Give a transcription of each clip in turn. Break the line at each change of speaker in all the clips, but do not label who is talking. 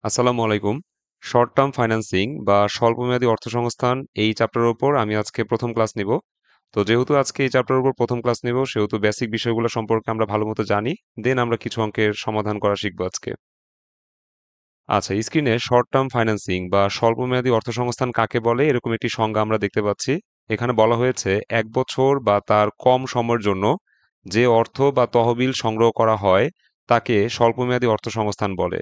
আসসালামু আলাইকুম। Short term financing বা স্বল্পমেয়াদী অর্থসংস্থান এই চ্যাপ্টারের উপর আমি আজকে প্রথম ক্লাস নিব। তো যেহেতু আজকে এই চ্যাপ্টারের উপর প্রথম ক্লাস নিব সেহেতু বেসিক বিষয়গুলো সম্পর্কে আমরা ভালো মতো জানি। দেন আমরা কিছু অঙ্কের সমাধান করা শিখবো আজকে। আচ্ছা, স্ক্রিনে শর্ট টার্ম ফাইন্যান্সিং বা স্বল্পমেয়াদী অর্থসংস্থান কাকে বলে এরকম একটি সংজ্ঞা আমরা দেখতে পাচ্ছি। এখানে বলা হয়েছে 1 বছর বা তার কম সময়ের জন্য যে অর্থ বা তহবিল সংগ্রহ করা হয় তাকে স্বল্পমেয়াদী অর্থসংস্থান বলে।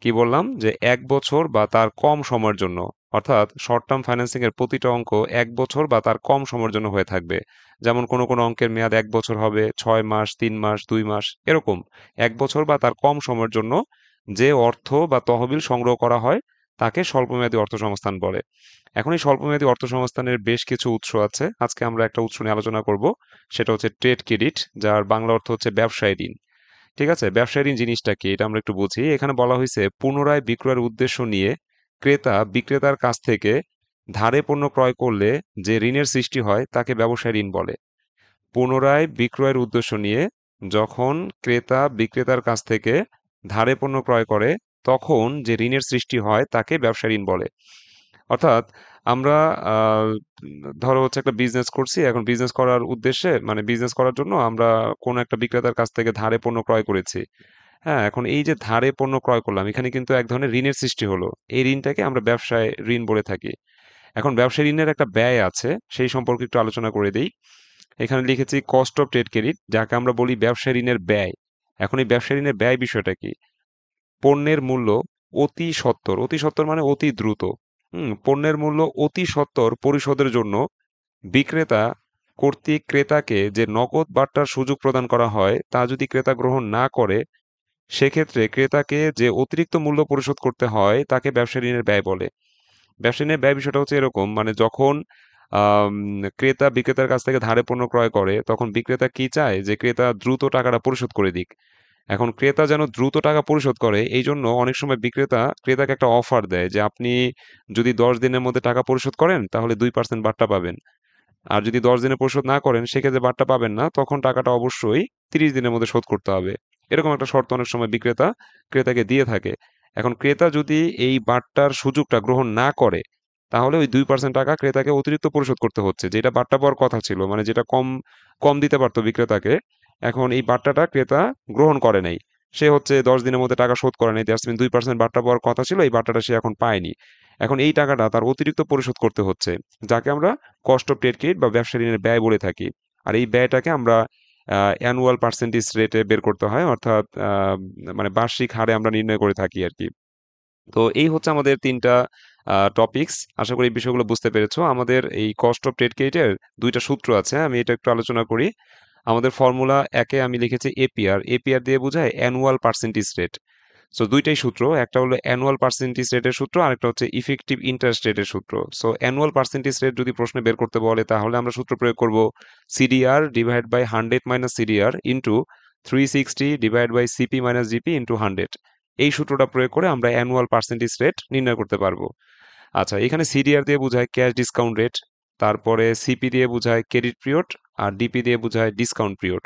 কি বললাম যে 1 বছর বা তার কম সময়ের জন্য, অর্থাৎ শর্ট টার্ম ফাইন্যান্সিং এর প্রতিটা অঙ্ক 1 বছর বা তার কম সময়ের জন্য হয়ে থাকবে। যেমন কোনো কোনো অঙ্কের মেয়াদ 1 বছর হবে, 6 মাস, 3 মাস, 2 মাস, এরকম 1 বছর বা তার কম সময়ের জন্য যে অর্থ বা তহবিল সংগ্রহ করা হয় তাকে স্বল্পমেয়াদী অর্থসংস্থান বলে। এখন এই স্বল্পমেয়াদী অর্থসংস্থানের বেশ কিছু উৎস আছে। আজকে আমরা একটা উৎস নিয়ে আলোচনা করব। সেটা হচ্ছে ট্রেড ক্রেডিট, যার বাংলা অর্থ হচ্ছে ব্যবসায় ঋণ। ঠিক আছে, ব্যবসায় ঋণ জিনিসটা কি এটা আমরা একটু বুঝি। এখানে বলা হয়েছে পুনরায় বিক্রয়ের উদ্দেশ্য নিয়ে ক্রেতা বিক্রেতার কাছ থেকে ধারে পণ্য ক্রয় করলে যে ঋণের সৃষ্টি হয় তাকে ব্যবসায় ঋণ বলে। পুনরায় বিক্রয়ের উদ্দেশ্য নিয়ে যখন ক্রেতা বিক্রেতার কাছ থেকে ধারে পণ্য ক্রয় করে তখন যে ঋণের সৃষ্টি হয় তাকে ব্যবসায় ঋণ বলে। অর্থাৎ আমরা আহ, ধরো হচ্ছে একটা বিজনেস করছি, এখন বিজনেস করার উদ্দেশ্যে মানে বিজনেস করার জন্য আমরা কোনো একটা বিক্রেতার কাছ থেকে ধারে পণ্য ক্রয় করেছি। হ্যাঁ, এখন এই যে ধারে পণ্য ক্রয় করলাম এখানে কিন্তু এক ধরনের ঋণের সৃষ্টি হলো। এই ঋণটাকে আমরা ব্যবসায় ঋণ বলে থাকি। এখন ব্যবসায় ঋণের একটা ব্যয় আছে, সেই সম্পর্কে একটু আলোচনা করে দেই। এখানে লিখেছি কস্ট অফ ট্রেড ক্রেডিট, যাকে আমরা বলি ব্যবসায় ঋণের ব্যয়। এখন এই ব্যবসায় ঋণের ব্যয় বিষয়টা কি? পণ্যের মূল্য অতি সত্বর, অতি সত্বর মানে অতি দ্রুত, পণ্যের মূল্য অতি সত্বর পরিশোধের জন্য বিক্রেতা কর্তৃক ক্রেতাকে যে নগদ বার্তার সুযোগ প্রদান করা হয় তা যদি ক্রেতা গ্রহণ না করে, সেক্ষেত্রে ক্রেতাকে যে অতিরিক্ত মূল্য পরিশোধ করতে হয় তাকে ব্যবসায় ঋণের ব্যয় বলে। ব্যবসায় ঋণের ব্যয় বিষয়টা হচ্ছে এরকম, মানে যখন আম, ক্রেতা বিক্রেতার কাছ থেকে ধারে পণ্য ক্রয় করে তখন বিক্রেতা কি চায় যে ক্রেতা দ্রুত টাকাটা পরিশোধ করে দিক। এখন ক্রেতা যেন দ্রুত টাকা পরিশোধ করে এই জন্য অনেক সময় বিক্রেতা ক্রেতাকে একটা অফার দেয় যে আপনি যদি 10 দিনের মধ্যে টাকা পরিশোধ করেন তাহলে 2% বার্তা পাবেন। আর যদি 10 দিনে পরিশোধ না করেন সেক্ষেত্রে বার্তা পাবেন না, তখন টাকাটা অবশ্যই 30 দিনের মধ্যে শোধ করতে হবে। এরকম একটা শর্ত অনেক সময় বিক্রেতা ক্রেতাকে দিয়ে থাকে। এখন ক্রেতা যদি এই বার্তার সুযোগটা গ্রহণ না করে তাহলে ওই 2% টাকা ক্রেতাকে অতিরিক্ত পরিশোধ করতে হচ্ছে, যেটা বার্তা পাওয়ার কথা ছিল, মানে যেটা কম কম দিতে পারতো বিক্রেতাকে। এখন এই বার্তাটা ক্রেতা গ্রহণ করে নাই, সে হচ্ছে 10 দিনের মধ্যে টাকা শোধ করে নাই, দ্যাটস মিন 2% বার্তা পাওয়ার কথা ছিল, এই বার্তাটা সে এখন পায়নি। এখন এই টাকাটা তার অতিরিক্ত পরিশোধ করতে হচ্ছে, যাকে আমরা কস্ট অফ ট্রেড ক্রেডিট বা ব্যবসা ঋণের ব্যয় বলে থাকি। আর এই ব্যয়টাকে আমরা অ্যানুয়াল পার্সেন্টেজ রেটে বের করতে হয়, অর্থাৎ মানে বার্ষিক হারে আমরা নির্ণয় করে থাকি আর কি। তো এই হচ্ছে আমাদের তিনটা টপিকস। আশা করি এই বিষয়গুলো বুঝতে পেরেছো। আমাদের এই কস্ট অফ ট্রেড ক্রেডিটের দুইটা সূত্র আছে, আমি এটা একটু আলোচনা করি। আমাদের ফর্মুলা একে আমি লিখেছি এপিআর। এপিআর দিয়ে বোঝায় অ্যানুয়াল পার্সেন্টেজ রেট। সো দুইটাই সূত্র, একটা হলো অ্যানুয়াল পার্সেন্টেজ রেটের সূত্র, আরেকটা হচ্ছে ইফেক্টিভ ইন্টারেস্ট রেটের সূত্র। সো অ্যানুয়াল পার্সেন্টেজ রেট যদি প্রশ্নে বের করতে বলে তাহলে আমরা সূত্র প্রয়োগ করব CDR divide by 100 minus CDR into 360 divide by CP minus GP into 100। এই সূত্রটা প্রয়োগ করে আমরা অ্যানুয়াল পার্সেন্টেজ রেট নির্ণয় করতে পারবো। আচ্ছা, এখানে সিডিআর দিয়ে বোঝায় ক্যাশ ডিসকাউন্ট রেট, তারপরে সিপি দিয়ে বোঝায় ক্রেডিট পিরিয়ড, আর ডিপি দিয়ে বোঝায় ডিসকাউন্ট পিরিয়ড।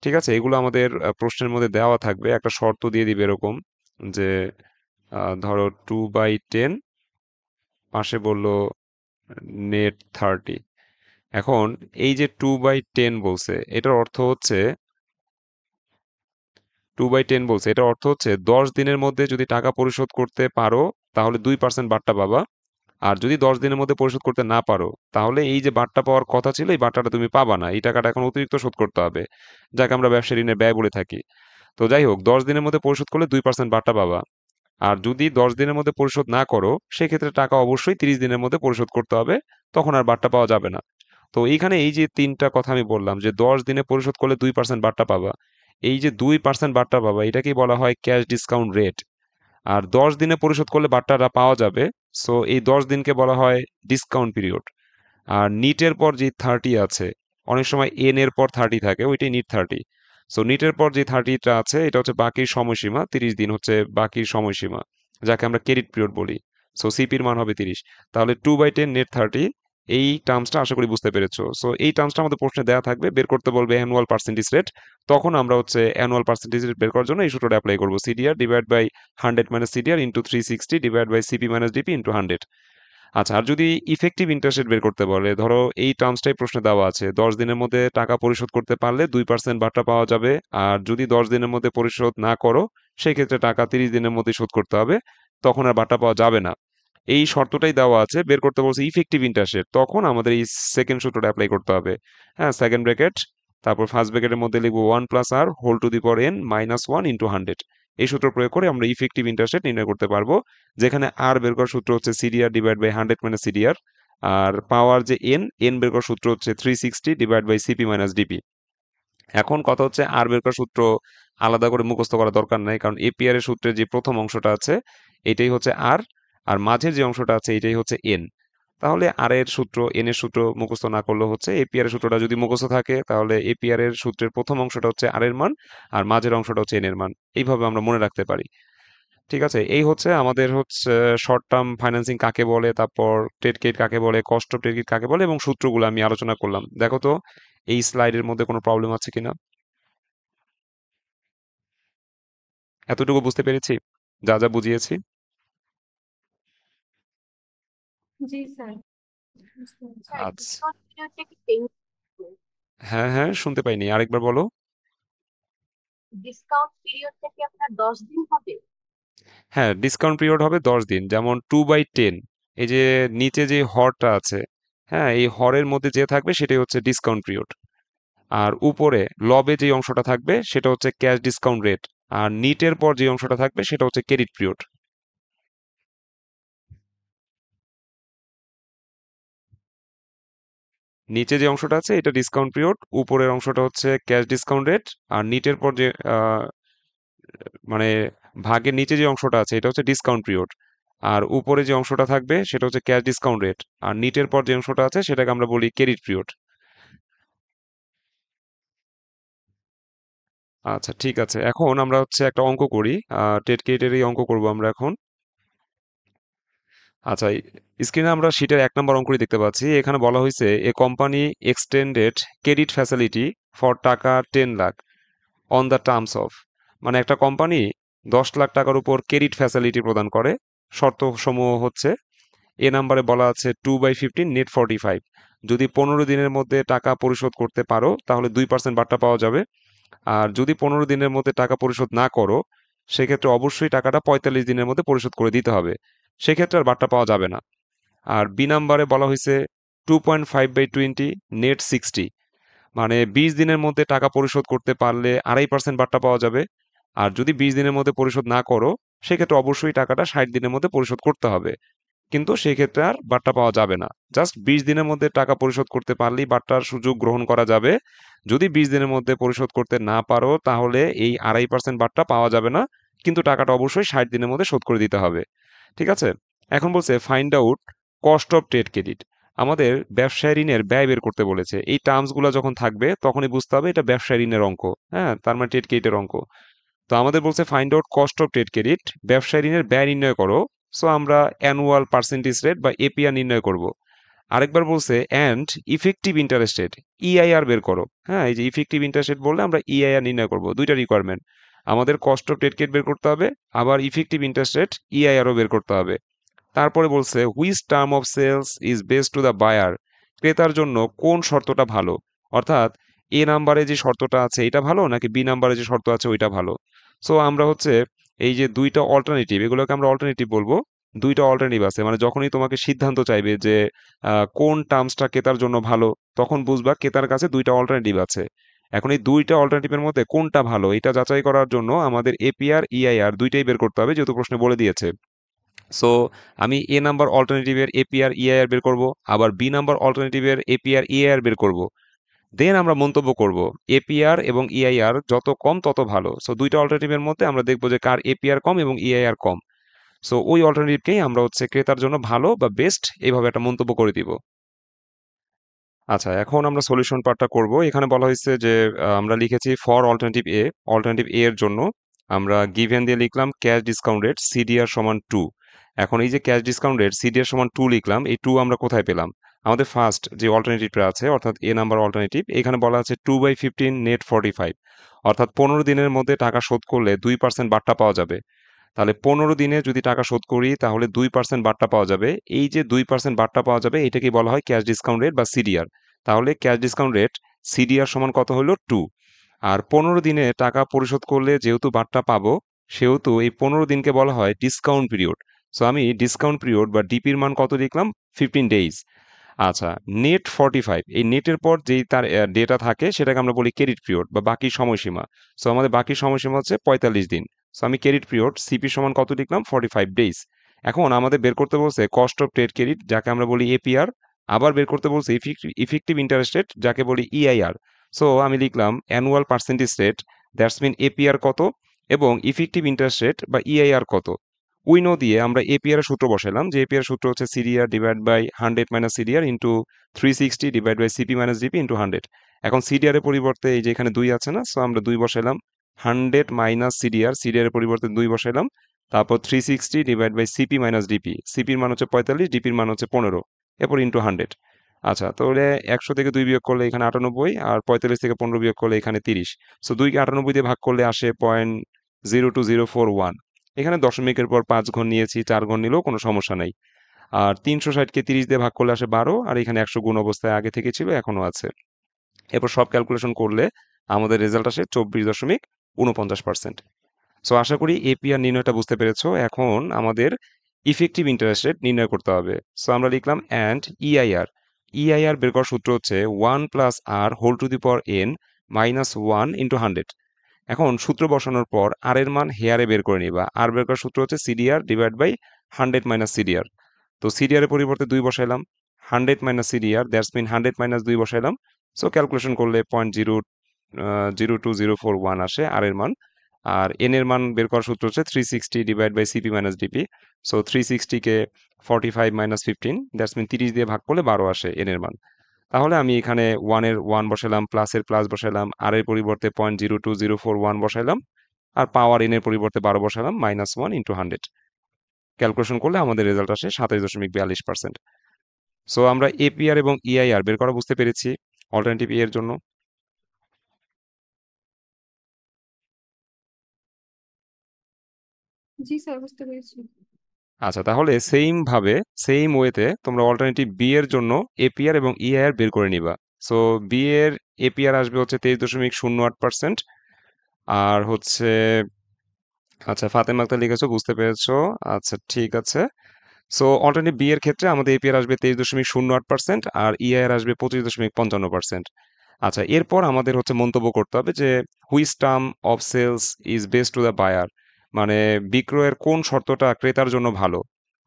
ঠিক আছে, এগুলো আমাদের প্রশ্নের মধ্যে দেওয়া থাকবে, একটা শর্ত দিয়ে দিবে এরকম যে ধরো 2/10, পাশে বললো নেট 30। এখন এই যে 2/10 বলছে এটার অর্থ হচ্ছে 2/10 বলছে এটার অর্থ হচ্ছে 10 দিনের মধ্যে যদি টাকা পরিশোধ করতে পারো তাহলে 2% বার্তা পাবা। আর যদি 10 দিনের মধ্যে পরিশোধ করতে না পারো তাহলে এই যে বার্তা পাওয়ার কথা ছিল এই বার্তাটা তুমি পাবা না, এই টাকাটা এখন অতিরিক্ত শোধ করতে হবে, যাকে আমরা ব্যবসা ঋণের ব্যয় বলে থাকি। তো যাই হোক, 10 দিনের মধ্যে পরিশোধ করলে 2% বার্তা পাবা। আর যদি 10 দিনের মধ্যে পরিশোধ না করো সেক্ষেত্রে টাকা অবশ্যই 30 দিনের মধ্যে পরিশোধ করতে হবে, তখন আর বার্তা পাওয়া যাবে না। তো এইখানে এই যে তিনটা কথা আমি বললাম যে 10 দিনে পরিশোধ করলে 2% বার্তা পাবা, এই যে 2% বার্তা পাবা এটাকেই বলা হয় ক্যাশ ডিসকাউন্ট রেট। আর 10 দিনে পরিশোধ করলে বার্তাটা পাওয়া যাবে, সো এই 10 দিনকে বলা হয় ডিসকাউন্ট পিরিয়ড। আর নিটের পর যে 30 আছে, অনেক সময় এন এর পর 30 থাকে, ওইটাই নিট 30। সো নিটের পর যে 30টা আছে এটা হচ্ছে বাকির সময়সীমা, 30 দিন হচ্ছে বাকির সময়সীমা, যাকে আমরা ক্রেডিট পিরিয়ড বলি। সো সিপির মান হবে 30। তাহলে 2/10 নেট 30, এই টার্মসটা আশা করি বুঝতে পেরেছো। সো এই টার্মসটা আমাদের প্রশ্নে দেওয়া থাকবে, বের করতে বলবে অ্যানুয়াল পার্সেন্টেজ রেট। তখন আমরা হচ্ছে অ্যানুয়াল পার্সেন্টেজ রেট বের করার জন্য এই সূত্রটা অ্যাপ্লাই করবো, CDR divide by 100 minus CDR into 360 divide by CP minus DP into 100। আচ্ছা, আর যদি ইফেক্টিভ ইন্টারেস্ট রেট বের করতে বলে, ধরো এই টার্মসটাই প্রশ্নে দেওয়া আছে, 10 দিনের মধ্যে টাকা পরিশোধ করতে পারলে 2% ভাটা পাওয়া যাবে, আর যদি 10 দিনের মধ্যে পরিশোধ না করো সেই ক্ষেত্রে টাকা 30 দিনের মধ্যে শোধ করতে হবে, তখন আর ভাটা পাওয়া যাবে না। এই শর্তটাই দেওয়া আছে, বের করতে বলছে ইফেক্টিভ ইন্টারেস্ট রেট, তখন আমাদের এই সেকেন্ড সূত্রটা অ্যাপ্লাই করতে হবে। হ্যাঁ, সেকেন্ড ব্র্যাকেট, তারপর ফার্স্ট ব্র্যাকেটের মধ্যে লিখবো 1 + r whole to the power n minus 1 × 100। এই সূত্র প্রয়োগ করে আমরা ইফেক্টিভ ইন্টারেস্ট রেট নির্ণয় করতে পারবো, যেখানে আর বের করার সূত্র হচ্ছে CDR divide by 100 minus CDR, আর পাওয়ার যে এন, এন বের করার সূত্র হচ্ছে 360 divide by CP minus DP. এখন কথা হচ্ছে আর বের করার সূত্র আলাদা করে মুখস্থ করা দরকার নাই, কারণ এপিআর এর সূত্রের যে প্রথম অংশটা আছে এটাই হচ্ছে আর, আর মাঝের যে অংশটা আছে এটাই হচ্ছে এন। তাহলে আর এর সূত্র, এন এর সূত্র মুখস্থ না করলেও হচ্ছে, এপিআর এর সূত্রটা যদি মুখস্থ থাকে তাহলে এপিআর এর সূত্রের প্রথম অংশটা হচ্ছে আর এর মান, আর মাঝের অংশটা হচ্ছে এন এর মান। এইভাবে আমরা মনে রাখতে পারি। ঠিক আছে, এই হচ্ছে আমাদের হচ্ছে শর্ট টার্ম ফাইন্যান্সিং কাকে বলে, তারপর ট্রেড ক্রেডিট কাকে বলে, কস্ট অফ ট্রেড ক্রেডিট কাকে বলে, এবং সূত্রগুলো আমি আলোচনা করলাম। দেখো তো এই স্লাইডের মধ্যে কোনো প্রবলেম আছে কিনা, এতটুকু বুঝতে পেরেছি যা যা বুঝিয়েছি?
জি স্যার, বুঝতে পারছি। স্যার,
আচ্ছা,
ডিসকাউন্ট পিরিয়ডটা কি 10?
হ্যাঁ হ্যাঁ, শুনতে পাইনি, আরেকবার বলো।
ডিসকাউন্ট পিরিয়ডটা কি আপনার 10 দিন হবে?
হ্যাঁ, ডিসকাউন্ট পিরিয়ড হবে 10 দিন, যেমন 2/10। এই যে নিচে যে হরটা আছে, হ্যাঁ, এই হরের মধ্যে যে থাকবে সেটাই হচ্ছে ডিসকাউন্ট পিরিয়ড। আর উপরে লবে যে অংশটা থাকবে সেটা হচ্ছে ক্যাশ ডিসকাউন্ট রেট, আর নিটের পর যে অংশটা থাকবে সেটা হচ্ছে ক্রেডিট পিরিয়ড। নিচে যে অংশটা আছে এটা ডিসকাউন্ট পিরিয়ড, উপরের অংশটা হচ্ছে ক্যাশ ডিসকাউন্ট রেট, আর নিটের পর যে মানে ভাগের নিচে যে অংশটা আছে এটা হচ্ছে ডিসকাউন্ট পিরিয়ড, আর উপরে যে অংশটা থাকবে সেটা হচ্ছে ক্যাশ ডিসকাউন্ট রেট, আর নিটের পর যে অংশটা আছে সেটাকে আমরা বলি ক্রেডিট পিরিয়ড। আচ্ছা ঠিক আছে, এখন আমরা হচ্ছে একটা অঙ্ক করি, টেট ক্রেডিটেরই অঙ্ক করব আমরা এখন। আচ্ছা, স্ক্রিনে আমরা শীটের 1 নম্বর অঙ্কটি দেখতে পাচ্ছি, এখানে বলা হয়েছে a company extended credit facility for taka 10 lakh on the terms of, মানে একটা কোম্পানি 10 লাখ টাকার উপর ক্রেডিট ফ্যাসিলিটি প্রদান করে। শর্ত সমূহ হচ্ছে, এ নাম্বারে বলা আছে 2/15 নেট 45, যদি 15 দিনের মধ্যে টাকা পরিশোধ করতে পারো তাহলে 2% বাট্টা পাওয়া যাবে, আর যদি 15 দিনের মধ্যে টাকা পরিশোধ না করো সেক্ষেত্রে অবশ্যই টাকাটা 45 দিনের মধ্যে পরিশোধ করে দিতে হবে, সেক্ষেত্রে আর বাট্টা পাওয়া যাবে না। আর বি নাম্বারে বলা হয়েছে 2.5/20 নেট 60, মানে 20 দিনের মধ্যে টাকা পরিশোধ করতে পারলে 2.5% বাট্টা পাওয়া যাবে, আর যদি 20 দিনের মধ্যে পরিশোধ না করো সেক্ষেত্রে অবশ্যই টাকাটা 60 দিনের মধ্যে পরিশোধ করতে হবে, কিন্তু সেই ক্ষেত্রে আর বাট্টা পাওয়া যাবে না। জাস্ট 20 দিনের মধ্যে টাকা পরিশোধ করতে পারলেই বাট্টার সুযোগ গ্রহণ করা যাবে। যদি 20 দিনের মধ্যে পরিশোধ করতে না পারো তাহলে এই 2.5% বাট্টা পাওয়া যাবে না, কিন্তু টাকাটা অবশ্যই 60 দিনের মধ্যে শোধ করে দিতে হবে। ঠিক আছে, এখন বলছে find out cost of trade credit, আমাদের ব্যবসায় ঋণের ব্যয় বের করতে বলেছে। এই টার্মসগুলো যখন থাকবে তখনই বুঝতে হবে এটা ব্যবসায় ঋণের অঙ্ক, হ্যাঁ, তার মানে ট্রেড ক্রেডিটের অঙ্ক। তো আমাদের বলছে find out cost of trade credit, ব্যবসায় ঋণের ব্যয় নির্ণয় করো। সো আমরা অ্যানুয়াল পার্সেন্টেজ রেট বা এপিআর নির্ণয় করব। আরেকবার বলছে and effective interest rate, EIR বের করো। হ্যাঁ, এই যে ইফেক্টিভ ইন্টারেস্ট রেট বললে আমরা ইআইআর নির্ণয় করব, দুইটা রিকোয়ারমেন্ট, আমাদের কস্ট অফ ট্রেড ক্রেডিট বের করতে হবে, আবার ইফেক্টিভ ইন্টারেস্ট রেট ইআইআরও বের করতে হবে। তারপরে বলছে which term of sales is best to the buyer, ক্রেতার জন্য কোন শর্তটা ভালো, অর্থাৎ এ নাম্বারে যে শর্তটা আছে এটা ভালো নাকি বি নাম্বারে যে শর্ত আছে ওইটা ভালো। সো আমরা হচ্ছে এই যে দুইটা অল্টারনেটিভ, এগুলোকে আমরা অল্টারনেটিভ বলবো। দুইটা অল্টারনেটিভ আছে, মানে যখনই তোমাকে সিদ্ধান্ত চাইবে যে কোন টার্মসটা ক্রেতার জন্য ভালো, তখন বুঝবা ক্রেতার কাছে দুইটা অল্টারনেটিভ আছে। এখন এই দুইটা অল্টারনেটিভের মধ্যে কোনটা ভালো এটা যাচাই করার জন্য আমাদের এপিআর ইআইআর দুইটাই বের করতে হবে, যেহেতু প্রশ্নে বলে দিয়েছে। সো আমি এ নাম্বার অল্টারনেটিভের এপিআর ইআইআর বের করব, আবার বি নাম্বার অল্টারনেটিভের এপিআর ইআইআর বের করব। দেন আমরা মন্তব্য করব এপিআর এবং ইআইআর যত কম তত ভালো। সো দুইটা অল্টারনেটিভের মধ্যে আমরা দেখব যে কার এপিআর কম এবং ইআইআর কম। সো ওই অল্টারনেটিভকেই আমরা হচ্ছে ক্রেতার জন্য ভালো বা বেস্ট এইভাবে একটা মন্তব্য করে দিব। আচ্ছা, এখন আমরা সলিউশন পার্টটা করব। এখানে বলা হয়েছে যে আমরা লিখেছি ফর অল্টারনেটিভ এ, অল্টারনেটিভ এ এর জন্য আমরা গিভেন দিয়ে লিখলাম ক্যাশ ডিসকাউন্ট রেট সিডিআর সমান 2। এখন এই যে ক্যাশ ডিসকাউন্ট রেট সিডিআর সমান 2 লিখলাম, এই 2 আমরা কোথায় পেলাম? আমাদের ফার্স্ট যে অল্টারনেটিভটা আছে অর্থাৎ এ নাম্বার অল্টারনেটিভ এখানে বলা আছে 2/15 নেট 45, অর্থাৎ 15 দিনের মধ্যে টাকা শোধ করলে 2% বাট্টা পাওয়া যাবে। তাহলে 15 দিনে যদি টাকা শোধ করি তাহলে 2% বাট্টা পাওয়া যাবে। এই যে 2% বাট্টা পাওয়া যাবে এটাকে বলা হয় ক্যাশ ডিসকাউন্ট রেট বা সিডিআর। তাহলে ক্যাশ ডিসকাউন্ট রেট সিডিআর সমান কত হলো 2। আর 15 দিনে টাকা পরিশোধ করলে যেহেতু বাট্টা পাবো সেহেতু এই 15 দিনকে বলা হয় ডিসকাউন্ট পিরিয়ড। সো আমি ডিসকাউন্ট পিরিয়ড বা ডিপির মান কত লিখলাম? 15 ডেজ। আচ্ছা, নেট 45, এই নেটের পর যেই তার ডেটা থাকে সেটাকে আমরা বলি ক্রেডিট পিরিয়ড বা বাকি সময়সীমা। সো আমাদের বাকি সময়সীমা হচ্ছে 45 দিন। সো আমি ক্রেডিট পিরিয়ড সিপি সমান কত লিখলাম? 45 ডেজ। এখন আমাদের বের করতে বলছে কস্ট অফ ট্রেড ক্রেডিট যাকে আমরা বলি এপিআর, আবার বের করতে বলছে ইফেক্টিভ ইন্টারেস্ট রেট যাকে বলি ইআইআর। সো আমি লিখলাম annual percentage rate, that's mean APR কত এবং ইফেক্টিভ ইন্টারেস্ট রেট বা ইআইআর কত। উইনো দিয়ে আমরা এপিআর এর সূত্র বসালাম যে এপিআর সূত্র হচ্ছে CDR divide by 100 minus CDR into 360 divide by CP minus DP into 100। এখন সিডিআর এর পরিবর্তে এই যে এখানে 2 আছে না, সো আমরা 2 বসাইলাম। 100 মাইনাস সিডিআর, সিডিআর এর পরিবর্তে 2 বসাইলাম। তারপর 360 divide by CP minus DP, সিপির মান হচ্ছে 45, ডিপির মান হচ্ছে 15, এরপর ইন্টু 100। আচ্ছা, তাহলে 100 থেকে 2 বিয়োগ করলে এখানে 98 আর 45 থেকে 15 বিয়োগ করলে এখানে 30। সো 2 কে 98 দিয়ে ভাগ করলে আসে 0.02041। এখানে দশমিকের পর 5 ঘর নিয়েছি, 4 ঘর নিলেও কোনো সমস্যা নাই। আর 360কে 30 দিয়ে ভাগ করলে আসে 12, আর এখানে 100 গুণ অবস্থায় আগে থেকে ছিল এখনো আছে। এরপর সব ক্যালকুলেশন করলে আমাদের রেজাল্ট আসে 24.49%। সো আশা করি এপিআর নির্ণয়টা বুঝতে পেরেছো। এখন আমাদের ইফেক্টিভ ইন্টারেস্ট রেট নির্ণয় করতে হবে। সো আমরা লিখলাম অ্যান্ড ইআইআর। ইআইআর বের করার সূত্র হচ্ছে 1 plus r whole to the power n minus 1 into 100। এখন সূত্র বসানোর পর আর এর মান হেয়ারে বের করে নিবা। আর বের করার সূত্র হচ্ছে CDR divide by 100 minus CDR. তো সিডিআর এর পরিবর্তে 2 বসাইলাম। 100 minus CDR, that's mean 100 minus 2 বসাইলাম। সো ক্যালকুলেশন করলে 0.02041 আসে আর এর মান। আর এন এর মান বের করার সূত্র হচ্ছে 360 divide by CP minus DP. So 360কে 45 মাইনাস 15, দ্যাটস মিন 30 দিয়ে ভাগ করলে 12 আসে এন এর মান। তাহলে আমি এখানে 1 এর 1 বসালাম, প্লাস এর প্লাস বসালাম, আর এর পরিবর্তে 0.02041 বসাইলাম, আর পাওয়ার এন এর পরিবর্তে 12 বসালাম, -1 ইন্টু 100। ক্যালকুলেশন করলে আমাদের রেজাল্ট আসে 27.42%। সো আমরা এপিআর এবং ইআইআর বের করা বুঝতে পেরেছি অল্টারনেটিভ এ এর জন্য।
জি স্যার, বুঝতে পেরেছি।
আচ্ছা, তাহলে সেম ওয়েতে তোমরা অল্টারনেটিভ বি এর জন্য এপিআর এবং ইআইআর বের করে নিবা। সো বি এর এপিআর আসবে হচ্ছে 23.08%। আর হচ্ছে, আচ্ছা ফাতেমা আক্তার লিখেছো, বুঝতে পেরেছো। আচ্ছা ঠিক আছে। সো অল্টারনেটিভ বি এর ক্ষেত্রে আমাদের এপিআর আসবে 23.08% আর ইআইআর আসবে 25.55%। আচ্ছা, এরপর আমাদের হচ্ছে মন্তব্য করতে হবে যে which term of sales is best to the buyer, মানে বিক্রয়ের কোন শর্তটা ক্রেতার জন্য ভালো,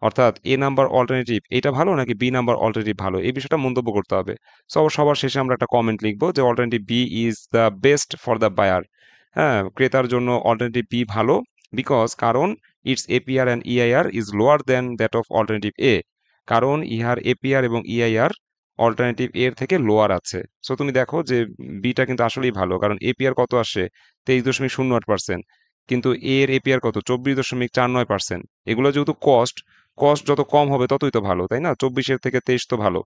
অর্থাৎ এ নাম্বার অল্টারনেটিভ এটা ভালো নাকি বি নাম্বার অল্টারনেটিভ ভালো, এই বিষয়টা মন্তব্য করতে হবে। সো সবার শেষে আমরা একটা কমেন্ট লিখবো যে alternative B is the best for the buyer. হ্যাঁ, ক্রেতার জন্য অল্টারনেটিভ বি ভালো, কারণ it's APR and EIR is lower than that of alternative A, কারণ ইহার এপিআর এবং ইআইআর অল্টারনেটিভ এর থেকে লোয়ার আছে। সো তুমি দেখো যে বিটা কিন্তু আসলেই ভালো, কারণ এপিআর কত আসে? 23.08%, কিন্তু এর এপিআর কত? 24.49%। এগুলো যেহেতু কস্ট, কস্ট যত কম হবে ততই তো ভালো, তাই না? 24-এর থেকে 23 তো ভালো।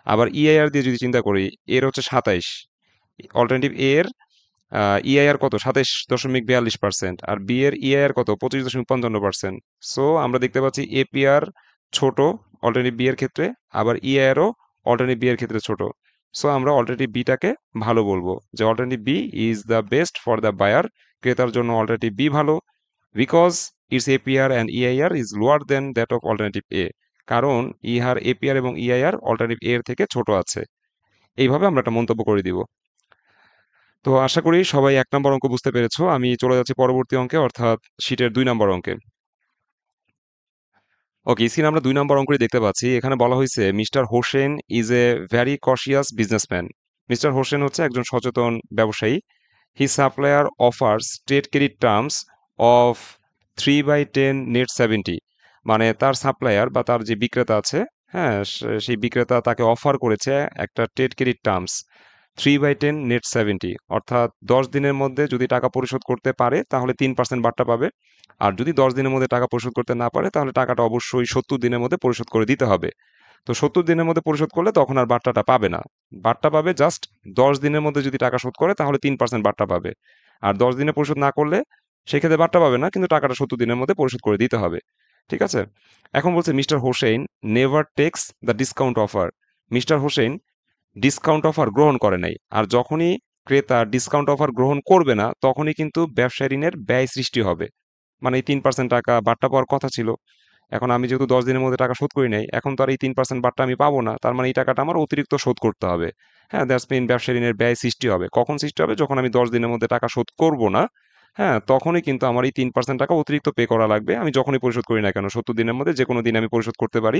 আবার ইআইআর দিয়ে যদি চিন্তা করি, এর হচ্ছে 27, অল্টারনেটিভ এর ইআইআর কত? 27.42%, আর বি এর ইআইআর কত? 25.55%। সো আমরা দেখতে পাচ্ছি এপিআর ছোট অল্টারনেটিভ বি এর ক্ষেত্রে, আবার ইআইআরও অল্টারনেটিভ বি এর ক্ষেত্রে ছোট। সো আমরা অল্টারনেটিভ বিটাকে ভালো বলবো, যে alternative B is the best for the buyer, ক্রেতার জন্য অল্টারনেটিভ বি ভালো, because it's APR and EIR is lower than that of alternative A, কারণ ইহার এপিআর এবং ইআইআর অল্টারনেটিভ এ এর থেকে ছোট আছে। এইভাবে আমরা একটা মন্তব্য করে দিব। তো আশা করি সবাই 1 নম্বর অঙ্ক বুঝতে পেরেছো। আমি চলে যাচ্ছি পরবর্তী অঙ্কে, অর্থাৎ শীটের 2 নম্বর অঙ্কে। ওকে, স্ক্রিনে আমরা 2 নম্বর অঙ্কটি দেখতে পাচ্ছি। এখানে বলা হয়েছে mister Hossain is a very cautious businessman. Mister Hossain হচ্ছে একজন সচেতন ব্যবসায়ী। He supplier offers trade credit terms of 3/10 net 70, মানে তার সাপ্লায়ার বা তার যে বিক্রেতা আছে, হ্যাঁ, সেই বিক্রেতা তাকে অফার করেছে একটা ট্রেড ক্রেডিট টার্মস 3/10 নেট 70, অর্থাৎ 10 দিনের মধ্যে যদি টাকা পরিশোধ করতে পারে তাহলে 3% বার্তা পাবে, আর যদি 10 দিনের মধ্যে টাকা পরিশোধ করতে না পারে তাহলে টাকাটা অবশ্যই 70 দিনের মধ্যে পরিশোধ করে দিতে হবে। তো 70 দিনের মধ্যে পরিশোধ করলে তখন আর বাট্টাটা পাবে না। বাট্টা পাবে জাস্ট 10 দিনের মধ্যে যদি টাকা শোধ করে তাহলে 3% বাট্টা পাবে। আর 10 দিনে পরিশোধ না করলে সেক্ষেত্রে বাট্টা পাবে না, কিন্তু টাকাটা 70 দিনের মধ্যে পরিশোধ করে দিতে হবে। ঠিক আছে? এখন বলছে mister Hossain never text the discount offer. Mister Hossain discount offer গ্রহণ করে নাই। আর যখনই ক্রেতা ডিসকাউন্ট অফার গ্রহণ করবে না তখনই কিন্তু ব্যবসায় ঋণের ব্যয় সৃষ্টি হবে। মানে এই 3% টাকা বাট্টা পাওয়ার কথা ছিল। এখন আমি যেহেতু 10 দিনের মধ্যে টাকা শোধ করি নাই, এখন তো আর এই 3% বাট্টা আমি পাবো না। তার মানে এই টাকাটা আমার অতিরিক্ত শোধ করতে হবে। হ্যাঁ, দ্যাটস মিন ব্যবসা ঋণের ব্যয় সৃষ্টি হবে। কখন সৃষ্টি হবে? যখন আমি 10 দিনের মধ্যে টাকা শোধ করব না, হ্যাঁ, তখনই কিন্তু আমার এই 3% টাকা অতিরিক্ত পে করা লাগবে। আমি যখনই পরিশোধ করি না কেন, 70 দিনের মধ্যে যেকোনো দিন আমি পরিশোধ করতে পারি।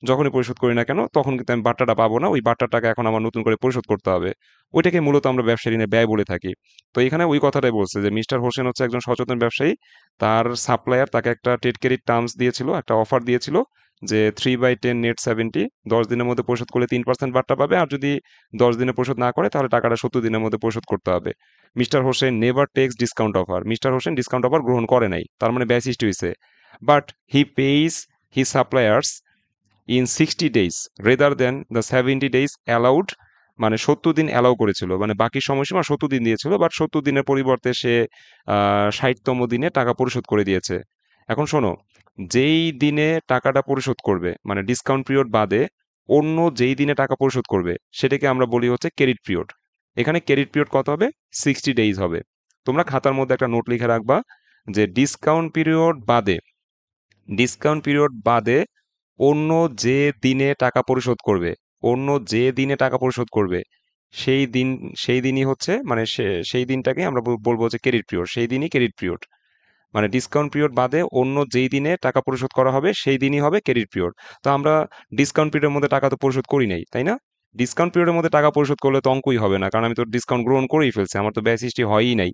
যখনই পরিশোধ করি না কেন, তখন কিন্তু আমি বাট্টাটা পাবো না। ওই বাট্টার টাকা এখন আমার নতুন করে পরিশোধ করতে হবে। ওইটাকে মূলত আমরা ব্যবসা ঋণের ব্যয় বলে থাকি। তো এখানে ওই কথাটাই বলছে যে মিস্টার হোসেন হচ্ছে একজন সচেতন ব্যবসায়ী। তার সাপ্লায়ার তাকে একটা ট্রেড ক্রেডিট টার্মস দিয়েছিল, একটা অফার দিয়েছিল যে 3/10 নেট 70, 10 দিনের মধ্যে পরিশোধ করলে 3% বাট্টা পাবে। আর যদি 10 দিনে পরিশোধ না করে তাহলে টাকাটা 70 দিনের মধ্যে পরিশোধ করতে হবে। Mister Hossain never takes discount offer. Mister Hossain discount offer গ্রহণ করে নাই, তার মানে ব্যয় সৃষ্টি হয়েছে। But he pays his suppliers in 60 days rather than the 70 days allowed. মানে 70 দিন অ্যালাউ করেছিল, মানে বাকি সময়সীমা 70 দিন দিয়েছিল, বাট 70 দিনের পরিবর্তে সে 60তম দিনে টাকা পরিশোধ করে দিয়েছে। এখন শোনো, যেই দিনে টাকাটা পরিশোধ করবে মানে ডিসকাউন্ট পিরিয়ড বাদে অন্য যেই দিনে টাকা পরিশোধ করবে সেটাকে আমরা বলি হচ্ছে ক্রেডিট পিরিয়ড। এখানে ক্রেডিট পিরিয়ড কত হবে? 60 days হবে। তোমরা খাতার মধ্যে একটা নোট লিখে রাখবা যে ডিসকাউন্ট পিরিয়ড বাদে অন্য যে দিনে টাকা পরিশোধ করবে, অন্য যে দিনে টাকা পরিশোধ করবে সেই দিন, সেই দিনই হচ্ছে মানে সেই দিনটাকে আমরা বলবো হচ্ছে ক্রেডিট পিরিয়ড। সেই দিনই ক্রেডিট পিরিয়ড। মানে ডিসকাউন্ট পিরিয়ড বাদে অন্য যেই দিনে টাকা পরিশোধ করা হবে সেই দিনই হবে ক্রেডিট পিরিয়ড। তো আমরা ডিসকাউন্ট পিরিয়ডের মধ্যে টাকা তো পরিশোধ করি নাই, তাই না? ডিসকাউন্ট পিরিয়ডের মধ্যে টাকা পরিশোধ করলে তো অঙ্কই হবে না, কারণ আমি তো ডিসকাউন্ট গ্রহণ করেই ফেলছি, আমার তো ব্যয় সৃষ্টি হয়ই নাই।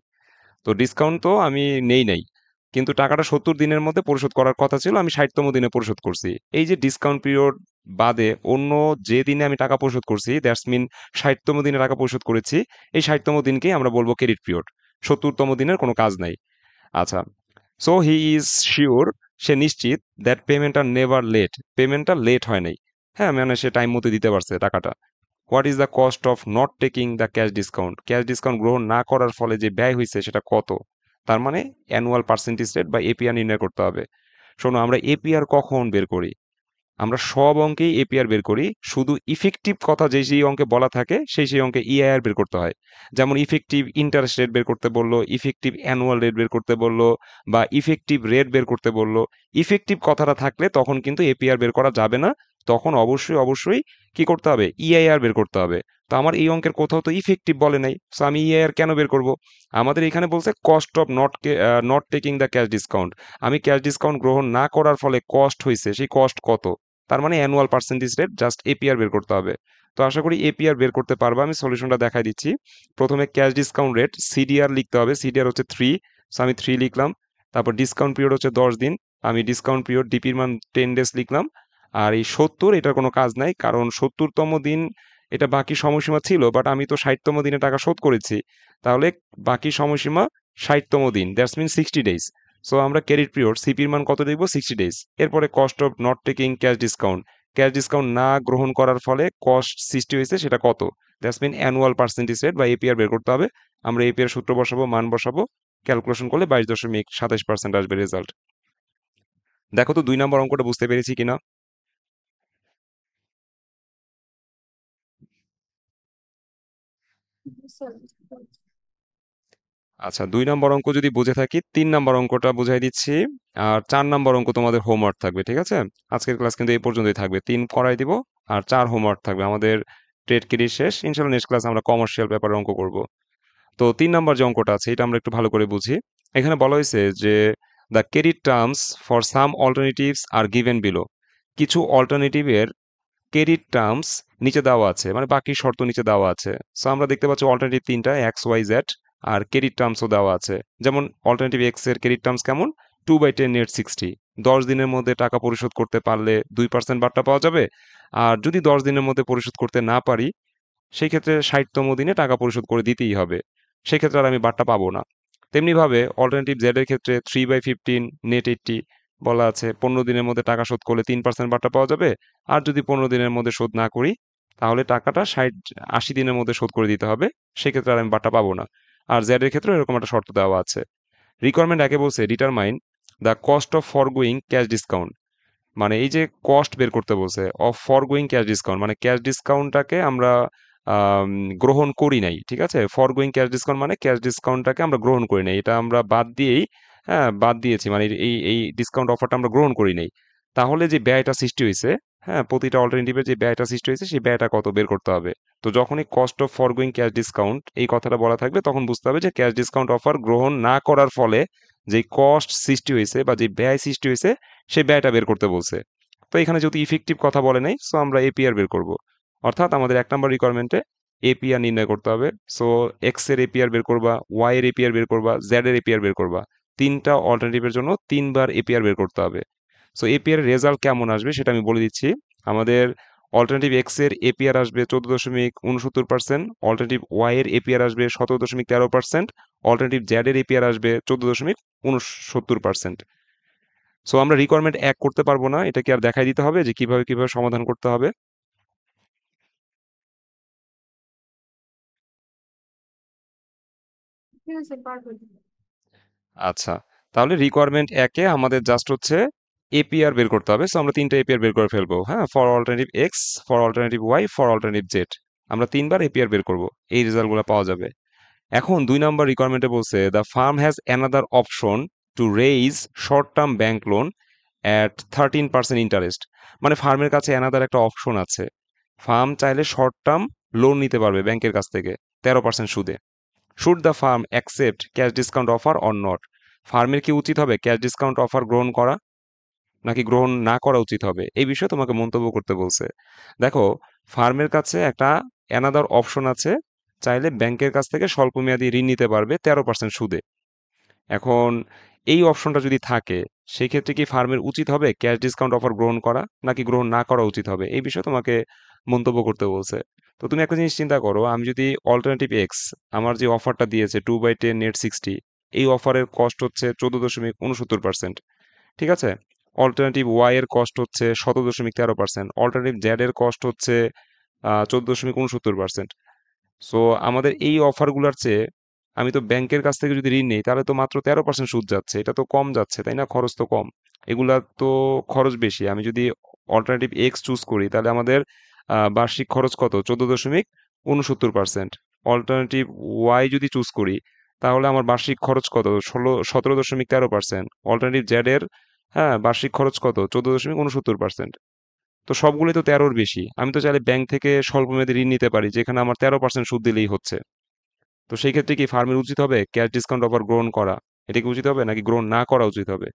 তো ডিসকাউন্ট তো আমি নেই নাই, কিন্তু টাকাটা 70 দিনের মধ্যে পরিশোধ করার কথা ছিল, আমি 60তম দিনে পরিশোধ করছি। এই যে ডিসকাউন্ট পিরিয়ড বাদে অন্য যে দিনে আমি টাকা পরিশোধ করছি, দ্যাটস মিন 60তম দিনে টাকা পরিশোধ করেছি, এই 60তম দিনকেই আমরা বলবো ক্রেডিট পিরিয়ড। 70তম দিনের কোনো কাজ নাই। আচ্ছা, সো হি ইজ শিওর, সে নিশ্চিত, that payment are never late, পেমেন্টটা লেট হয় নাই। হ্যাঁ, মানে সে টাইম মতো দিতে পারছে টাকাটা। What is the cost of not taking the cash discount, cash discount গ্রহণ না করার ফলে যে ব্যয় হয়েছে সেটা কত? তার মানে অ্যানুয়াল পার্সেন্টেজ রেট বা এপিআর নির্ণয় করতে হবে। শোনো, আমরা এপিআর কখন বের করি? আমরা সব অঙ্কেই এপিআর বের করি, শুধু ইফেক্টিভ কথা যে সেই অঙ্কে বলা থাকে সেই অঙ্কে ইআইআর বের করতে হয়। যেমন ইফেক্টিভ ইন্টারেস্ট রেট বের করতে বললো, ইফেক্টিভ অ্যানুয়াল রেট বের করতে বললো, বা ইফেক্টিভ রেট বের করতে বললো। ইফেক্টিভ কথাটা থাকলে তখন কিন্তু এপিআর বের করা যাবে না, তখন অবশ্যই কি করতে হবে? ইআইআর বের করতে হবে। তো আমার এই অঙ্কের কোথাও তো ইফেক্টিভ বলে নাই, সো আমি ইআইআর কেন বের করব? আমাদের এখানে বলছে cost of not taking the cash discount. আমি ক্যাশ ডিসকাউন্ট গ্রহণ না করার ফলে কস্ট হয়েছে, সেই কস্ট কত? তার মানে annual percentage rate, just APR বের করতে হবে। তো আশা করি এপিআর বের করতে পারবা। আমি সলিউশনটা দেখাই দিচ্ছি। প্রথমে ক্যাশ ডিসকাউন্ট রেট সিডিআর লিখতে হবে। সিডিআর হচ্ছে 3, সো আমি 3 লিখলাম। তারপর ডিসকাউন্ট পিরিয়ড হচ্ছে 10 দিন, আমি ডিসকাউন্ট পিরিয়ড ডিপির মান 10 ডেজ লিখলাম। আর এই 70, এটার কোনো কাজ নাই, কারণ 70তম দিন এটা বাকি সময়সীমা ছিল, বাট আমি তো 60তম দিনে টাকা শোধ করেছি। তাহলে বাকি সময়সীমা 60তম দিন, দ্যাটস মিন 60 ডেজ। সো আমরা ক্রেডিট পিরিয়ড সিপির মান কত দেখবো? 60 ডেজ। এরপরে cost of not taking cash discount, cash discount না গ্রহণ করার ফলে কস্ট সৃষ্টি হয়েছে সেটা কত? That's mean annual percentage rate বা এপিআর বের করতে হবে। আমরা এপিআর সূত্র বসাবো, মান বসাবো, ক্যালকুলেশন করলে 22.27% আসবে রেজাল্ট। দেখো তো 2 নম্বর অঙ্কটা বুঝতে পেরেছি কিনা।
জি স্যার।
আচ্ছা, 2 নম্বর অঙ্ক যদি বুঝে থাকি, 3 নম্বর অঙ্কটা বুঝাই দিচ্ছি। আর 4 নম্বর অঙ্ক তোমাদের হোমওয়ার্ক থাকবে, ঠিক আছে? আজকের ক্লাস কিন্তু এই পর্যন্তই থাকবে। 3 করাই দিব, আর 4 হোমওয়ার্ক থাকবে। আমাদের ট্রেড ক্রেডিট শেষ, ইনশাল্লাহ নেক্সট ক্লাস আমরা কমার্শিয়াল পেপারের অঙ্ক করব। তো 3 নাম্বার যে অঙ্কটা আছে এটা আমরা একটু ভালো করে বুঝি। এখানে বলা হয়েছে যে the credit terms for some alternatives are given below. কিছু অল্টারনেটিভের ক্রেডিট টার্মস নিচে দেওয়া আছে, মানে বাকি শর্ত নিচে দেওয়া আছে। সো আমরা দেখতে পাচ্ছি অল্টারনেটিভ 3টা, এক্স ওয়াই জেড, আর ক্রেডিট টার্মসও দেওয়া আছে। যেমন অল্টারনেটিভ এক্স এর ক্রেডিট টার্মস কেমন? 2/10 নেট 60, 10 দিনের মধ্যে টাকা পরিশোধ করতে পারলে 2% বার্তা পাওয়া যাবে। আর যদি 10 দিনের মধ্যে পরিশোধ করতে না পারি সেই ক্ষেত্রে 60তম দিনে টাকা পরিশোধ করে দিতেই হবে। সেক্ষেত্রে আর আমি বাট্টা পাবো না। তেমনিভাবে অল্টারনেটিভ জেড এর ক্ষেত্রে 3/15 নেট 80, বলা আছে 15 দিনের মধ্যে টাকা শোধ করলে 3% বার্তা পাওয়া যাবে। আর যদি 15 দিনের মধ্যে শোধ না করি তাহলে টাকাটা 60 দিনের মধ্যে শোধ করে দিতে হবে। সেক্ষেত্রে আর আমি বার্তা পাবো না। আর জেড এর ক্ষেত্রে এরকম একটা শর্ত দেওয়া আছে। রিকোয়ারমেন্ট একে বলছে determine the cost of forgoing cash discount, মানে এই যে কস্ট বের করতে বলছে অফ ফরগোয়িং ক্যাশ ডিসকাউন্ট, মানে ক্যাশ ডিসকাউন্টটাকে আমরা আম, গ্রহণ করি নাই, ঠিক আছে। ফরগোয়িং ক্যাশ ডিসকাউন্ট মানে ক্যাশ ডিসকাউন্টটাকে আমরা গ্রহণ করি নাই, এটা আমরা বাদ দিয়েই, হ্যাঁ বাদ দিয়েছি, মানে এই এই ডিসকাউন্ট অফারটা আমরা গ্রহণ করি নাই। তাহলে যে ব্যয়টা সৃষ্টি হয়েছে, হ্যাঁ প্রতিটা অল্টারনেটিভের যে ব্যয়টা সৃষ্টি হয়েছে সেই ব্যয়টা কত বের করতে হবে। তো যখনই cost of forgoing cash discount এই কথাটা বলা থাকবে তখন বুঝতে হবে যে ক্যাশ ডিসকাউন্ট অফার গ্রহণ না করার ফলে যে কস্ট সৃষ্টি হয়েছে বা যে ব্যয় সৃষ্টি হয়েছে সেই ব্যয়টা বের করতে বলছে। তো এখানে যেহেতু ইফেক্টিভ কথা বলে নাই, সো আমরা এপিআর বের করব। অর্থাৎ আমাদের 1 নম্বর রিকোয়ারমেন্টে এপিআর নির্ণয় করতে হবে। সো এক্স এর এপিআর বের করবা, ওয়াই এর এপিআর বের করবা, জেড এর এপিআর বের করবা। তিনটা অল্টারনেটিভের জন্য 3বার এপিআর বের করতে হবে। সো এপিআর এর রেজাল্ট কেমন আসবে সেটা আমি বলে দিচ্ছি। আমাদের অল্টারনেটিভ এক্স এর এপিআর আসবে 14.69%, অল্টারনেটিভ ওয়াই এর এপিআর আসবে 17.13%, অল্টারনেটিভ জেড এর এপিআর আসবে 14.69%। সো আমরা রিকোয়ারমেন্ট এক করতে পারবো না, এটা কি আর দেখাই দিতে হবে যে কিভাবে কিভাবে সমাধান করতে হবে?
ঠিক আছে, পারবো।
আচ্ছা, তাহলে রিকোয়ারমেন্ট একে আমাদের জাস্ট হচ্ছে এপিআর বের করতে হবে। সো আমরা 3টা এপিআর বের করে ফেলবো, হ্যাঁ, for alternative X, for alternative Y, for alternative Z. আমরা 3বার এপিআর বের করব, এই রেজাল্টগুলো পাওয়া যাবে। এখন 2 নম্বর রিকোয়ারমেন্টে বলছে the farm has another option two raise short term bank loan at 13% interest. মানে ফার্মের কাছে অ্যানাদার একটা অপশন আছে, ফার্ম চাইলে শর্ট টার্ম লোন নিতে পারবে ব্যাংকের কাছ থেকে 13% সুদে। Should the farm accept cash discount offer or not? ফার্মের কি উচিত হবে ক্যাশ ডিসকাউন্ট অফার গ্রহণ করা নাকি গ্রহণ না করা উচিত হবে, এই বিষয়ে তোমাকে মন্তব্য করতে বলছে। দেখো, ফার্মের কাছে একটা অ্যানাদার অপশন আছে, চাইলে ব্যাংকের কাছ থেকে স্বল্প মেয়াদী ঋণ নিতে পারবে 13% সুদে। এখন এই অপশনটা যদি থাকে সেই ক্ষেত্রে কি ফার্মের উচিত হবে ক্যাশ ডিসকাউন্ট অফার গ্রহণ করা নাকি গ্রহণ না করা উচিত হবে, এই বিষয়ে তোমাকে মন্তব্য করতে বলছে। তো তুমি একটা জিনিস চিন্তা করো, আমি যদি অল্টারনেটিভ এক্স আমার যে অফারটা দিয়েছে 2/10 নেট 60, এই অফারের কস্ট হচ্ছে 14.69%, ঠিক আছে। অল্টারনেটিভ ওয়াই এর কস্ট হচ্ছে 17.13%, অল্টারনেটিভ জেড এর কস্ট হচ্ছে 14.69%। সো আমাদের এই অফারগুলোর চেয়ে আমি তো ব্যাংকের কাছ থেকে যদি ঋণ নেই তাহলে তো মাত্র 13% সুদ যাচ্ছে, এটা তো কম যাচ্ছে তাই না, খরচ তো কম। এগুলা তো খরচ বেশি। আমি যদি অল্টারনেটিভ এক্স চুজ করি তাহলে আমাদের বার্ষিক খরচ কত, 14.69%। অল্টারনেটিভ ওয়াই যদি চুজ করি তাহলে আমার বার্ষিক খরচ কত, 17.13%। অল্টারনেটিভ জেড এর, হ্যাঁ, বার্ষিক খরচ কত, 14.69%। তো সবগুলোই তো 13-র বেশি। আমি তো চাইলে ব্যাংক থেকে স্বল্প মেয়াদী ঋণ নিতে পারি যেখানে আমার 13% সুদ দিলেই হচ্ছে। তো সেই ক্ষেত্রে কি ফার্মের উচিত হবে ক্যাশ ডিসকাউন্ট অফার গ্রহণ করা? এটা কি উচিত হবে নাকি গ্রহণ না করা উচিত হবে?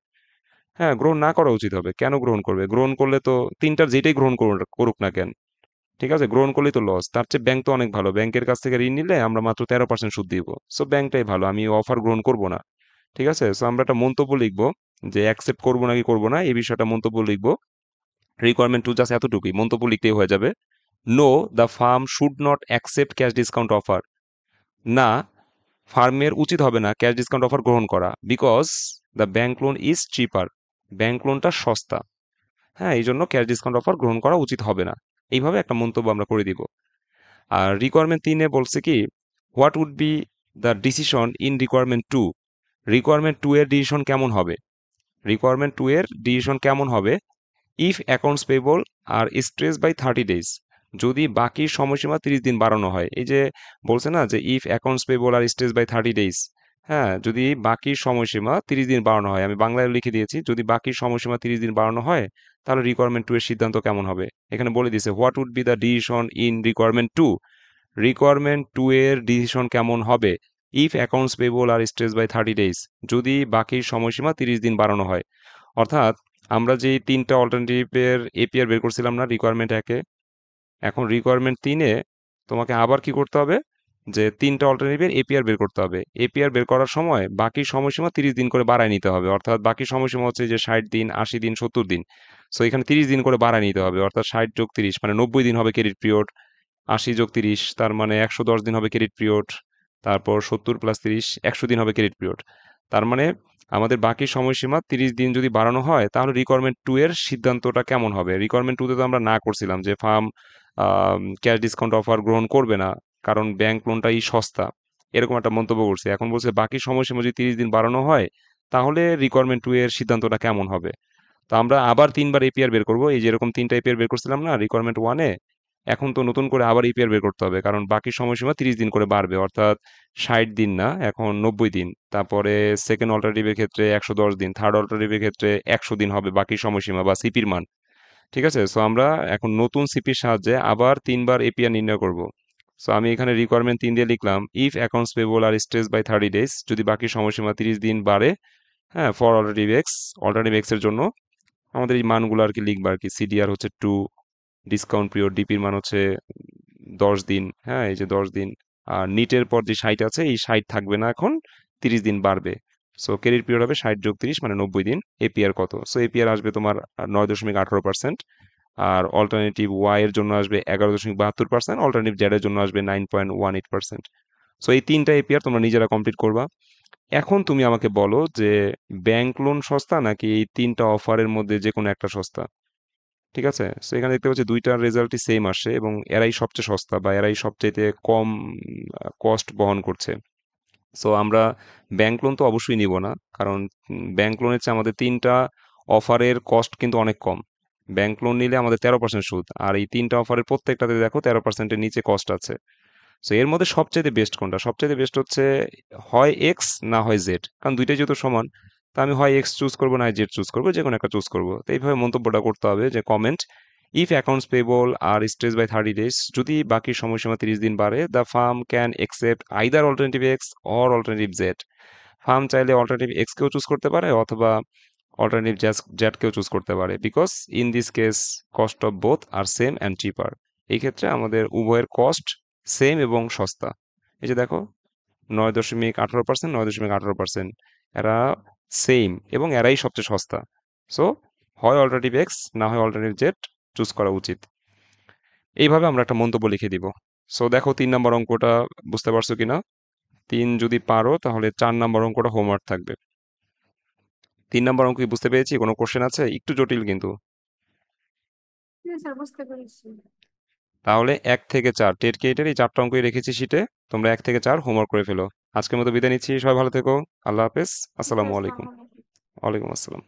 হ্যাঁ, গ্রহণ না করা উচিত হবে। কেন গ্রহণ করবে? গ্রহণ করলে তো তিনটার যেটাই গ্রহণ করুক না কেন, ঠিক আছে, গ্রহণ করলেই তো লস। তার চেয়ে ব্যাংক তো অনেক ভালো, ব্যাংকের কাছ থেকে ঋণ নিলে আমরা মাত্র 13% সুদ দিব। সো ব্যাংকটাই ভালো, আমি অফার গ্রহণ করব না। ঠিক আছে, সো আমরা একটা মন্তব্য লিখবো যে অ্যাকসেপ্ট করবো নাকি করবো না এই বিষয়টা মন্তব্য লিখবো। রিকোয়ারমেন্ট টু জাস্ট এতটুকুই, মন্তব্য লিখতেই হয়ে যাবে। No, the firm should not accept cash discount offer. না, ফার্মের উচিত হবে না ক্যাশ ডিসকাউন্ট অফার গ্রহণ করা, because the bank loan is cheaper. Bank লোনটা সস্তা, হ্যাঁ, এই জন্য ক্যাশ ডিসকাউন্ট অফার গ্রহণ করা উচিত হবে না। এইভাবে একটা মন্তব্য আমরা করে দিব। আর রিকোয়ারমেন্ট 3-এ বলছে কি, what would be the decision in requirement 2? Requirement 2 এর ডিসিশন কেমন হবে? রিকোয়ারমেন্ট 2 এর ডিসিশন কেমন হবে if accounts payable are stress by 30 days? যদি বাকি সময়সীমা 30 দিন বাড়ানো হয়। এই যে বলছে না যে if accounts payable are stress by 30 days, হ্যাঁ, যদি বাকি সময়সীমা 30 দিন বাড়ানো হয়, আমি বাংলায় লিখে দিয়েছি, যদি বাকি সময়সীমা 30 দিন বাড়ানো হয় তাহলে রিকোয়ারমেন্ট 2 এর সিদ্ধান্ত কেমন হবে। এখানে বলে দিয়েছে what would be the decision in requirement 2। Requirement 2 এর ডিসিশন কেমন হবে if accounts payable are stress by 30 days, যদি বাকি সময়সীমা 30 দিন বাড়ানো হয়। অর্থাৎ আমরা যে 3টা অল্টারনেটিভের এপিআর বের করছিলাম না রিকোয়ারমেন্ট 1-এ, এখন রিকোয়ারমেন্ট 3-এ তোমাকে আবার কি করতে হবে, যে 3টা অল্টারনেটিভের এপিআর বের করতে হবে। এপিআর বের করার সময় বাকি সময়সীমা 30 দিন করে বাড়ায় নিতে হবে। অর্থাৎ বাকি সময়সীমা হচ্ছে যে 60 দিন, 80 দিন, 70 দিন। সো এখানে 30 দিন করে বাড়ায় নিতে হবে, অর্থাৎ 60+30 মানে 90 দিন হবে ক্রেডিট পিরিয়ড। 80+30 তার মানে 110 দিন হবে ক্রেডিট পিরিয়ড। তারপর 70+30 100 দিন হবে ক্রেডিট পিরিয়ড। তার মানে আমাদের বাকি সময়সীমা 30 দিন যদি বাড়ানো হয় তাহলে রিকোয়ারমেন্ট টু এর সিদ্ধান্তটা কেমন হবে? রিকোয়ারমেন্ট টুতে তো আমরা না করছিলাম যে ফার্ম ক্যাশ ডিসকাউন্ট অফার গ্রহণ করবে না, কারণ ব্যাংক লোনটাই সস্তা, এরকম একটা মন্তব্য করছে। এখন বলছে বাকি সময়সীমা যদি 30 দিন বাড়ানো হয় তাহলে রিকোয়ারমেন্ট টু এর সিদ্ধান্তটা কেমন হবে। তো আমরা আবার 3বার এপিআর বের করব, এই যেরকম 3টা এপিআর বের করছিলাম না রিকোয়ারমেন্ট ওয়ানে, এখন তো নতুন করে আবার এপিআর বের করতে হবে, কারণ বাকি সময়সীমা 30 দিন করে বাড়বে, অর্থাৎ 60 দিন না, এখন 90 দিন। তারপরে সেকেন্ড অল্টারনেটিভের ক্ষেত্রে 110 দিন, থার্ড অল্টারনেটিভের ক্ষেত্রে 100 দিন হবে বাকি সময়সীমা বা সিপির মান। ঠিক আছে, সো আমরা এখন নতুন সিপির সাহায্যে আবার 3বার এপিআর নির্ণয় করব। সো আমি এখানে রিকোয়ারমেন্ট 3 দিয়ে লিখলাম, if accounts payable are stress by 30 days, যদি বাকি সময়সীমা 30 দিন বাড়ে, হ্যাঁ, ফর অল্টারনেটিভ এক্স এর জন্য আমাদের এই মানগুলো আর কি লিখবা আর কি। সিডিআর হচ্ছে 2, ডিসকাউন্ট পিরিয়ড ডিপির মান হচ্ছে 10 দিন, হ্যাঁ এই যে 10 দিন। আর নিটের পর যে 60 আছে এই 60 থাকবে না, এখন 30 দিন বাড়বে। সো ক্রেডিট পিরিয়ড হবে 60 + 30 মানে 90 দিন। এপিআর কত? সো এপিআর আসবে তোমার 9.18%। আর অল্টারনেটিভ ওয়াই এর জন্য আসবে 11.72%, অল্টারনেটিভ জেড এর জন্য আসবে 9.18%। সো এই 3টা এপিআর তোমরা নিজেরা কমপ্লিট করবা। এখন তুমি আমাকে বলো যে ব্যাংক লোন সস্তা নাকি এই 3টা অফারের মধ্যে যে কোনো একটা সস্তা। ঠিক আছে, সো এখানে দেখতে পাচ্ছি দুইটার রেজাল্টই সেম আসে এবং এরাই সবচেয়ে সস্তা বা এরাই সবচেয়ে কম কস্ট বহন করছে। সো আমরা ব্যাংক লোন তো অবশ্যই নিব না, কারণ ব্যাংক লোনের চেয়ে আমাদের 3টা অফারের কস্ট কিন্তু অনেক কম। ব্যাংক লোন নিলে আমাদের 13% সুদ, আর এই 3টা অফারের প্রত্যেকটাতে দেখো 13%-এর নিচে কস্ট আছে। সো এর মধ্যে সবচাইতে বেস্ট কোনটা? সবচাইতে বেস্ট হচ্ছে হয় এক্স না হয় জেড, কারণ দুইটাই যেহেতু সমান। তা আমি হয় এক্স চুজ করবো না জেড চুজ করবো, যে কোনো একটা চুজ করবো। তো এইভাবে মন্তব্যটা করতে হবে যে comment, if accounts payable are stress by 30 days, যদি বাকি সময়সীমা 30 দিন বাড়ে, the firm can accept either alternative X or alternative Z. Firm চাইলে অল্টারনেটিভ এক্স কেও চুজ করতে পারে অথবা অল্টারনেটিভ জেড কেও চুজ করতে পারে, because in this case cost of both are same and cheaper. এই ক্ষেত্রে আমাদের উভয়ের কস্ট সেম এবং সস্তা। এই যে দেখো, 9.18%, 9.18%, এরা সেম এবং এরাই সবচেয়ে সস্তা। সো হয় অল্টারনেটিভ এক্স না হয় অল্টারনেটিভ জেড চুজ করা উচিত। এইভাবে আমরা একটা মন্তব্য লিখে দিব। সো দেখো 3 নম্বর অঙ্কটা বুঝতে পারছো কিনা। 3 যদি পারো তাহলে 4 নম্বর অঙ্কটা হোমওয়ার্ক থাকবে। 3 নম্বর অঙ্ক কি বুঝতে পেরেছি? কোনো কোশ্চেন আছে? একটু জটিল কিন্তু।
স্যার বুঝতে পেরেছি।
তাহলে 1 থেকে 4 টেট কেটের এই 4টা অঙ্কই রেখেছি শিটে, তোমরা 1 থেকে 4 হোমওয়ার্ক করে ফেলো। আজকের মতো বিদায় নিচ্ছি, সবাই ভালো থেকো। আল্লাহ হাফেজ।
জি
আসসালামু আলাইকুম।
আসসালামু আলাইকুম।
ওয়ালাইকুম আসসালাম।